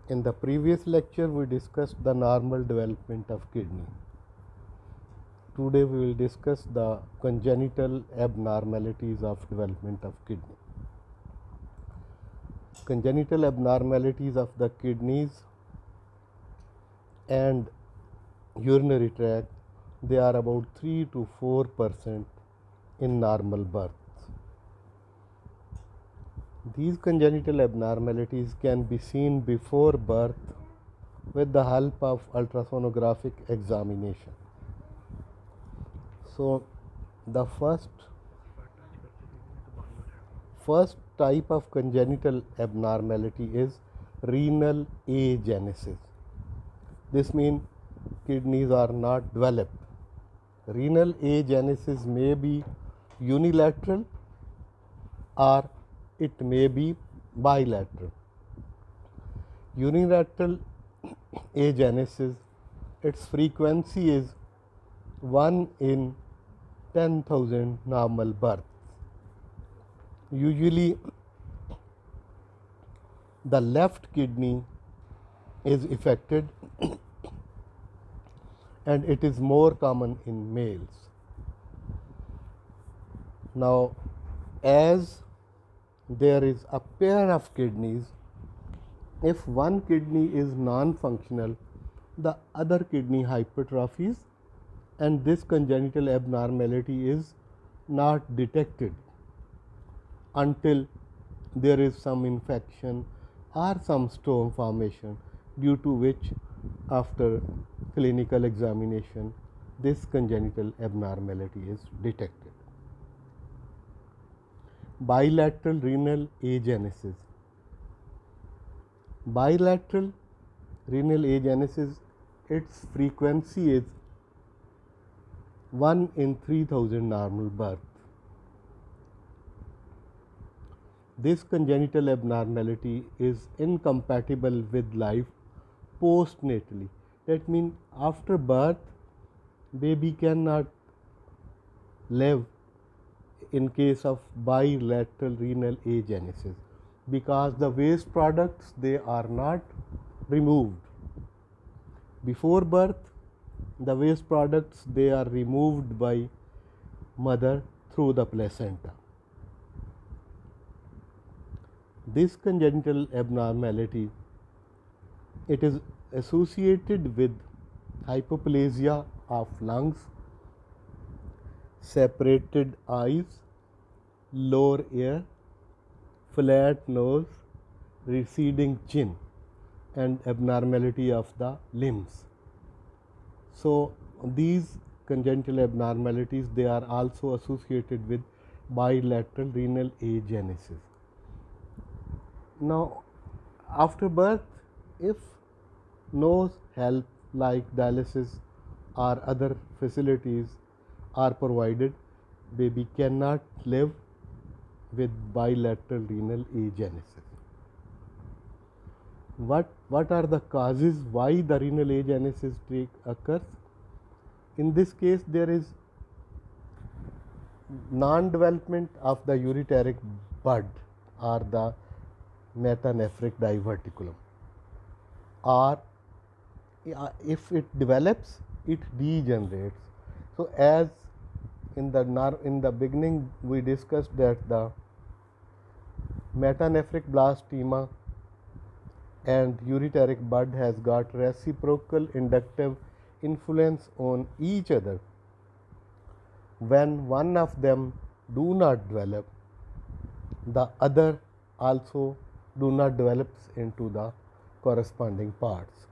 In the previous lecture, we discussed the normal development of kidney. Today, we will discuss the congenital abnormalities of development of kidney. Congenital abnormalities of the kidneys and urinary tract, they are about 3 to 4% in normal birth. These congenital abnormalities can be seen before birth with the help of ultrasonographic examination. So, the first type of congenital abnormality is renal agenesis. This means kidneys are not developed. Renal agenesis may be unilateral or it may be bilateral. Unilateral agenesis, its frequency is 1 in 10,000 normal births. Usually, the left kidney is affected and it is more common in males. Now, as there is a pair of kidneys, if one kidney is non-functional, the other kidney hypertrophies and this congenital abnormality is not detected until there is some infection or some stone formation, due to which after clinical examination this congenital abnormality is detected. Bilateral renal agenesis. Bilateral renal agenesis, its frequency is 1 in 3,000 normal births. This congenital abnormality is incompatible with life postnatally. That means after birth, baby cannot live in case of bilateral renal agenesis because the waste products, they are not removed. Before birth, the waste products, they are removed by mother through the placenta. This congenital abnormality, it is associated with hypoplasia of lungs, separated eyes, lower ear, flat nose, receding chin, and abnormality of the limbs. So, these congenital abnormalities, they are also associated with bilateral renal agenesis. Now, after birth, if no help like dialysis or other facilities are provided, baby cannot live with bilateral renal agenesis. What are the causes why the renal agenesis occurs? In this case, there is non-development of the ureteric bud or the metanephric diverticulum, or if it develops, it degenerates. So, as in the beginning we discussed that the metanephric blastema and ureteric bud has got reciprocal inductive influence on each other. When one of them do not develop, the other also do not develop into the corresponding parts.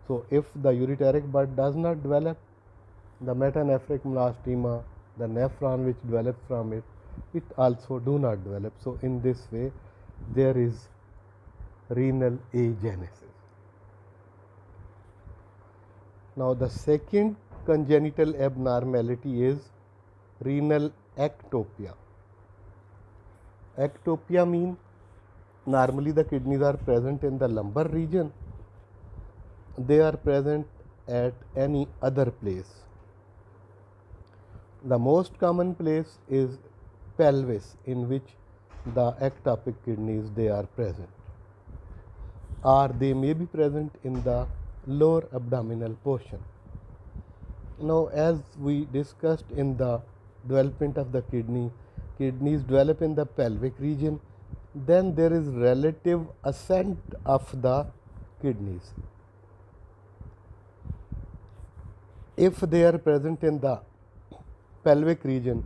So, if the ureteric bud does not develop, the metanephric blastema, the nephron which develops from it, it also do not develop. So, in this way, there is renal agenesis. Now, the second congenital abnormality is renal ectopia. Ectopia means normally the kidneys are present in the lumbar region. They are present at any other place. The most common place is pelvis, in which the ectopic kidneys, they are present. or they may be present in the lower abdominal portion. Now, as we discussed in the development of the kidneys develop in the pelvic region, then there is relative ascent of the kidneys. If they are present in the pelvic region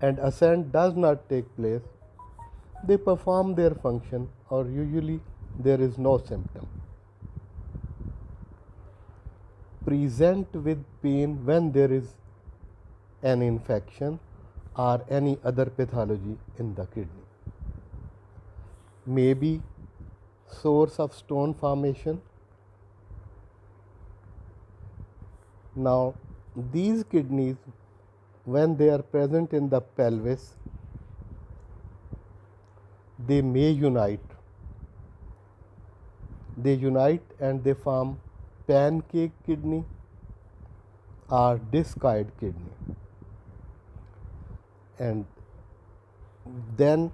and ascent does not take place, they perform their function or usually there is no symptom. Present with pain when there is an infection or any other pathology in the kidney. Maybe source of stone formation. Now, these kidneys, when they are present in the pelvis, they may unite. They unite and they form pancake kidney or discoid kidney. And then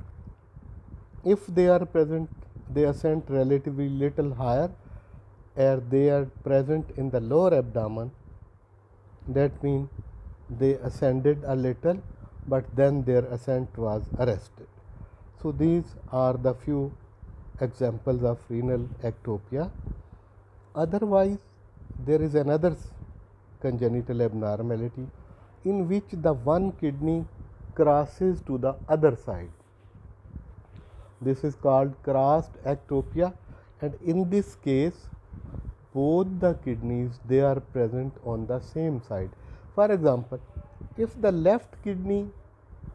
if they are present, they ascend relatively little higher, and they are present in the lower abdomen. That means they ascended a little, but then their ascent was arrested. So these are the few examples of renal ectopia. Otherwise, there is another congenital abnormality in which the one kidney crosses to the other side. This is called crossed ectopia, and in this case both the kidneys, they are present on the same side. For example, if the left kidney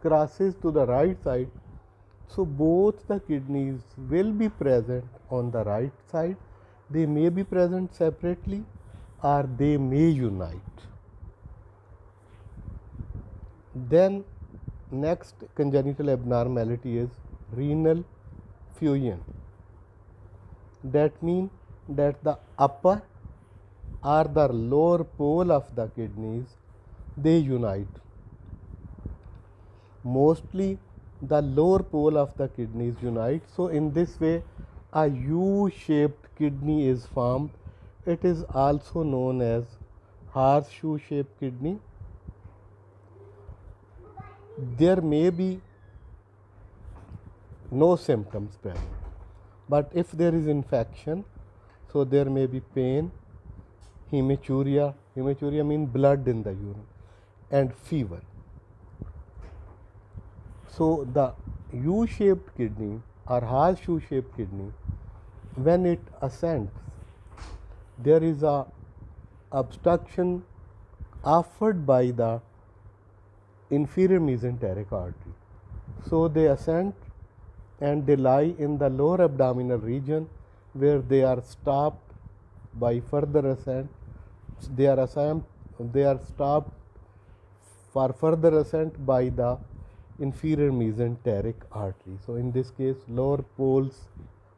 crosses to the right side, so both the kidneys will be present on the right side. They may be present separately or they may unite. Then next congenital abnormality is renal fusion. That means that the upper or the lower pole of the kidneys, they unite. Mostly the lower pole of the kidneys unite. So in this way a U-shaped kidney is formed. It is also known as horseshoe shaped kidney. There may be no symptoms present, but if there is infection, so there may be pain, hematuria means blood in the urine, and fever. So the U-shaped kidney or horseshoe shaped kidney, when it ascends, there is a obstruction offered by the inferior mesenteric artery. So they ascend and they lie in the lower abdominal region, where they are stopped by further ascent. They are stopped for further ascent by the inferior mesenteric artery. So in this case, lower poles,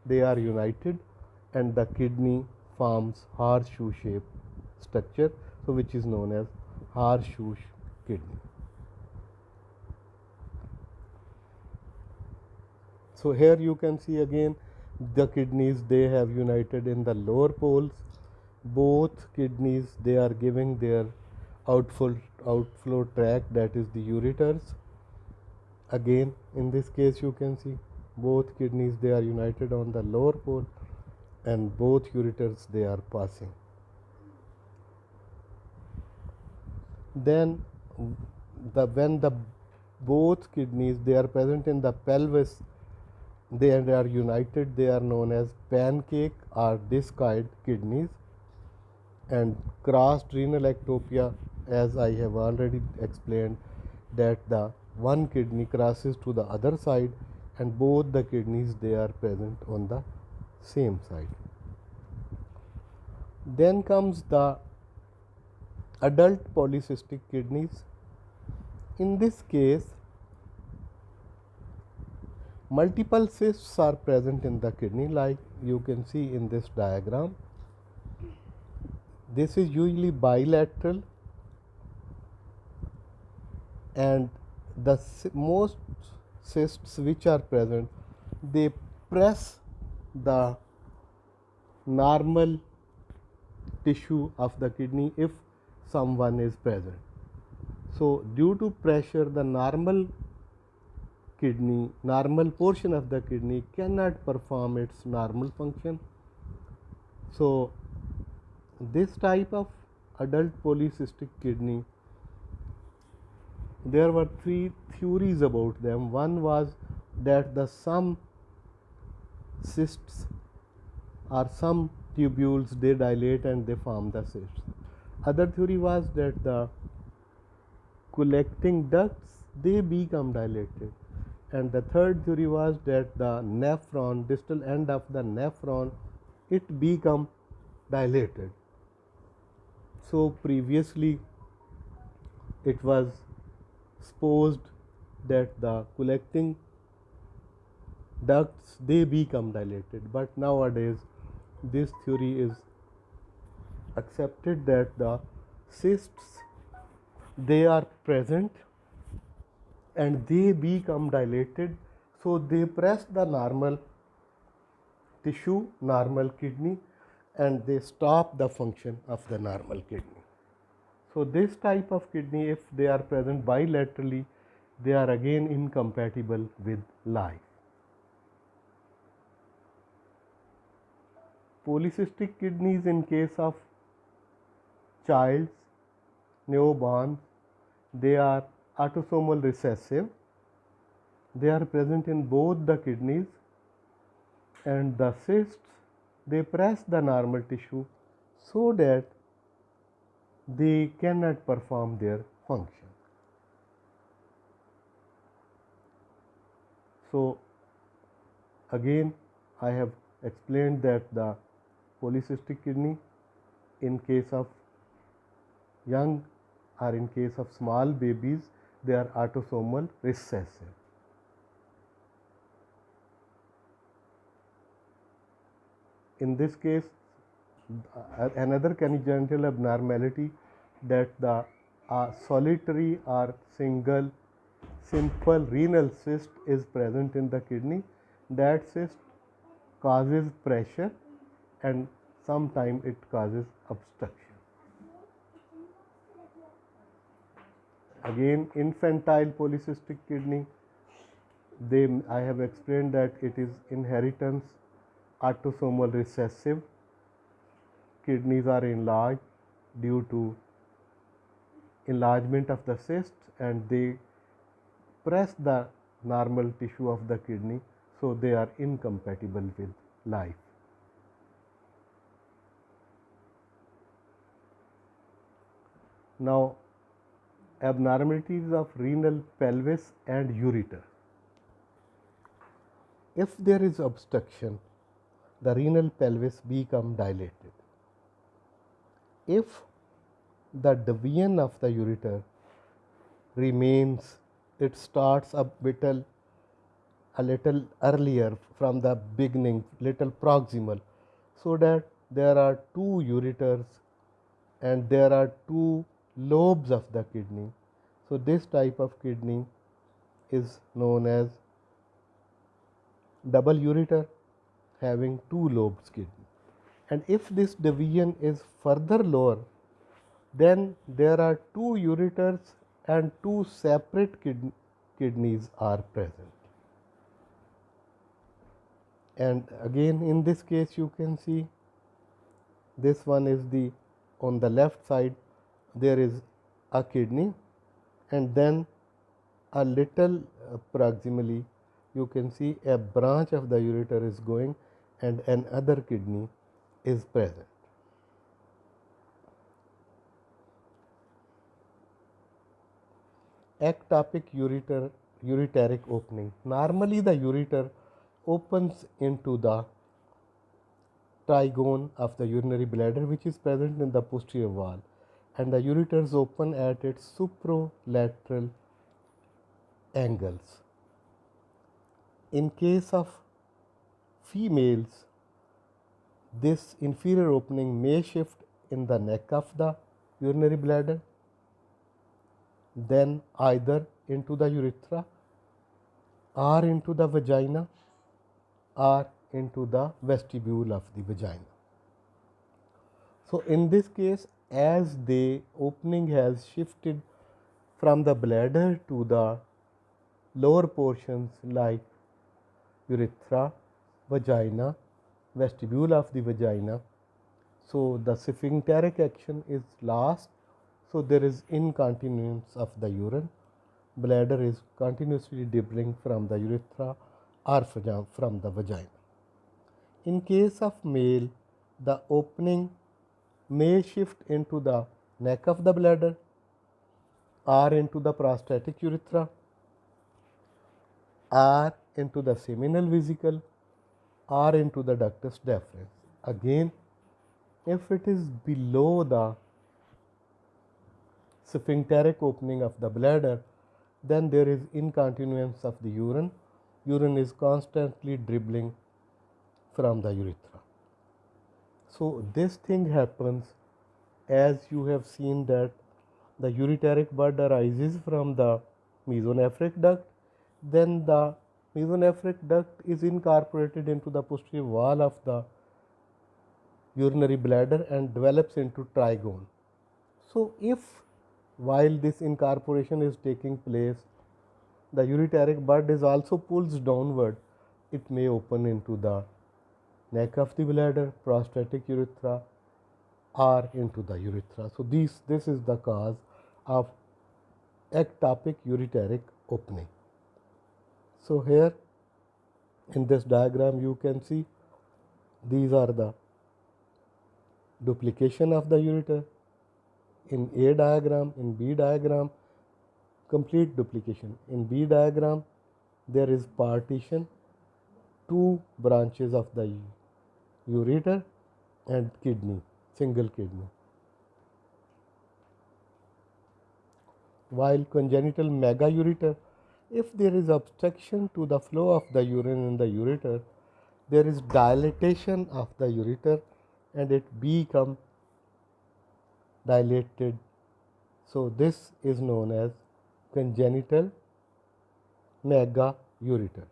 they are united and the kidney forms horseshoe shaped structure, so which is known as horseshoe kidney. So here you can see again the kidneys, they have united in the lower poles. Both kidneys, they are giving their outflow tract, that is the ureters. Again in this case you can see both kidneys, they are united on the lower pole and both ureters, they are passing. Then when the both kidneys, they are present in the pelvis, they are united, they are known as pancake or discoid kidneys. And crossed renal ectopia, as I have already explained, that the one kidney crosses to the other side and both the kidneys, they are present on the same side. Then comes the adult polycystic kidneys. In this case, multiple cysts are present in the kidney, like you can see in this diagram. This is usually bilateral, and the most cysts which are present, they press the normal tissue of the kidney if someone is present. So due to pressure, the normal portion of the kidney cannot perform its normal function. So this type of adult polycystic kidney, there were three theories about them. One was that some cysts or some tubules, they dilate and they form the cysts. Other theory was that the collecting ducts, they become dilated. And the third theory was that the nephron, distal end of the nephron, it become dilated. So previously it was supposed that the collecting ducts, they become dilated, but nowadays this theory is accepted that the cysts, they are present and they become dilated, so they press the normal tissue, normal kidney, and they stop the function of the normal kidney. So this type of kidney, if they are present bilaterally, they are again incompatible with life. Polycystic kidneys in case of childs, newborns, they are autosomal recessive. They are present in both the kidneys, and the cysts, they press the normal tissue so that they cannot perform their function. So again, I have explained that the polycystic kidney in case of young or in case of small babies, they are autosomal recessive. In this case, another congenital abnormality, that the solitary or simple renal cyst is present in the kidney. That cyst causes pressure and sometimes it causes obstruction. Again, infantile polycystic kidney, I have explained that it is inheritance, autosomal recessive. Kidneys are enlarged due to enlargement of the cyst, and they press the normal tissue of the kidney, so they are incompatible with life. Now, abnormalities of renal pelvis and ureter. If there is obstruction, the renal pelvis become dilated. If the division of the ureter remains, it starts a little earlier from the beginning, little proximal, so that there are two ureters and there are two lobes of the kidney. So this type of kidney is known as double ureter having two lobes kidney. And if this division is further lower, then there are two ureters and two separate kidneys are present. And again, in this case, you can see this one is on the left side, there is a kidney, and then a little proximally you can see a branch of the ureter is going and another kidney is present. Ectopic ureteric opening. Normally the ureter opens into the trigone of the urinary bladder, which is present in the posterior wall, and the ureters open at its superolateral angles. In case of females, this inferior opening may shift in the neck of the urinary bladder, then either into the urethra or into the vagina or into the vestibule of the vagina. So in this case, as the opening has shifted from the bladder to the lower portions like urethra, vagina, vestibule of the vagina, so the sphincteric action is lost, so there is incontinence of the urine. Bladder is continuously dribbling from the urethra or from the vagina. In case of male, the opening may shift into the neck of the bladder or into the prostatic urethra or into the seminal vesicle or into the ductus deferens. Again, if it is below the sphincteric opening of the bladder, then there is incontinence of the urine. Urine is constantly dribbling from the urethra. So this thing happens as you have seen that the ureteric bud arises from the mesonephric duct, then the mesonephric duct is incorporated into the posterior wall of the urinary bladder and develops into trigone. So if while this incorporation is taking place, the ureteric bud is also pulls downward, it may open into the neck of the bladder, prostatic urethra, or into the urethra. So this is the cause of ectopic ureteric opening. So here in this diagram you can see these are the duplication of the ureter. In A diagram, in B diagram, complete duplication. In B diagram, there is partition, two branches of the ureter and kidney, single kidney. While congenital megaureter, if there is obstruction to the flow of the urine in the ureter, there is dilatation of the ureter and it becomes dilated. So this is known as congenital megaureter.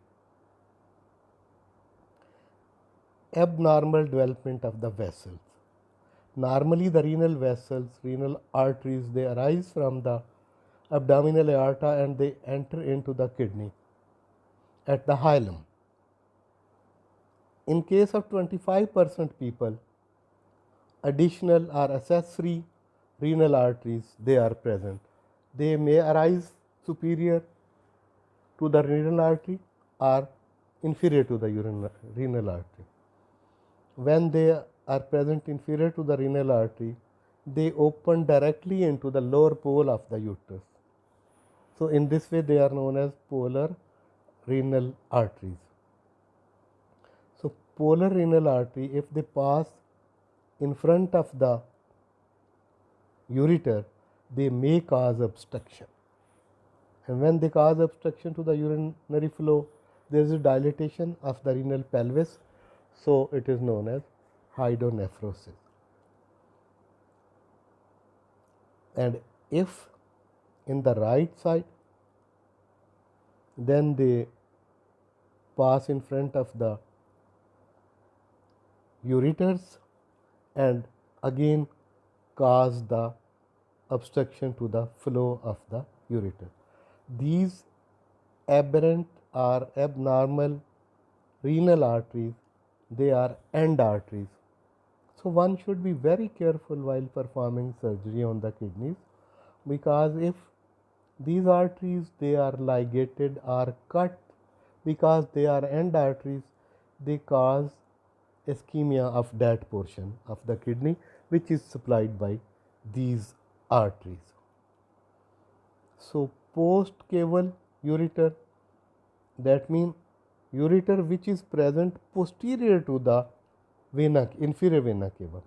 Abnormal development of the vessels. Normally the renal vessels, renal arteries, they arise from the abdominal aorta and they enter into the kidney at the hilum. In case of 25% people, additional or accessory renal arteries, they are present. They may arise superior to the renal artery or inferior to the renal artery. When they are present inferior to the renal artery, they open directly into the lower pole of the uterus. So in this way they are known as polar renal arteries. So polar renal artery, if they pass in front of the ureter, they may cause obstruction. And when they cause obstruction to the urinary flow, there is a dilatation of the renal pelvis. So it is known as hydronephrosis. And if in the right side, then they pass in front of the ureters and again cause the obstruction to the flow of the ureter. These aberrant or abnormal renal arteries, they are end arteries. So one should be very careful while performing surgery on the kidneys, because if these arteries they are ligated or cut because they are end arteries, they cause ischemia of that portion of the kidney which is supplied by these arteries. So post caval ureter, that means ureter which is present posterior to the vena, inferior vena cava.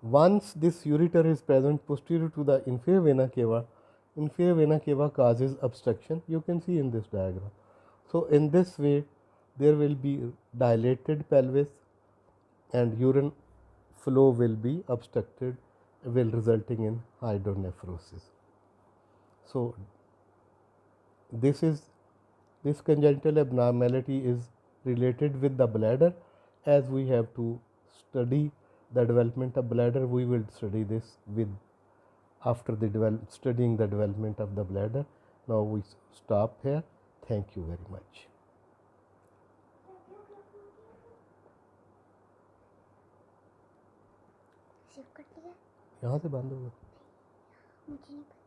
Once this ureter is present posterior to the inferior vena cava causes obstruction. You can see in this diagram. So in this way there will be dilated pelvis and urine flow will be obstructed, will resulting in hydronephrosis. So this congenital abnormality is related with the bladder, as we have to study the development of bladder, we will study this with after the studying the development of the bladder. Now we stop here. Thank you very much. यहाँ से बंद होगा, मुझे नहीं पता।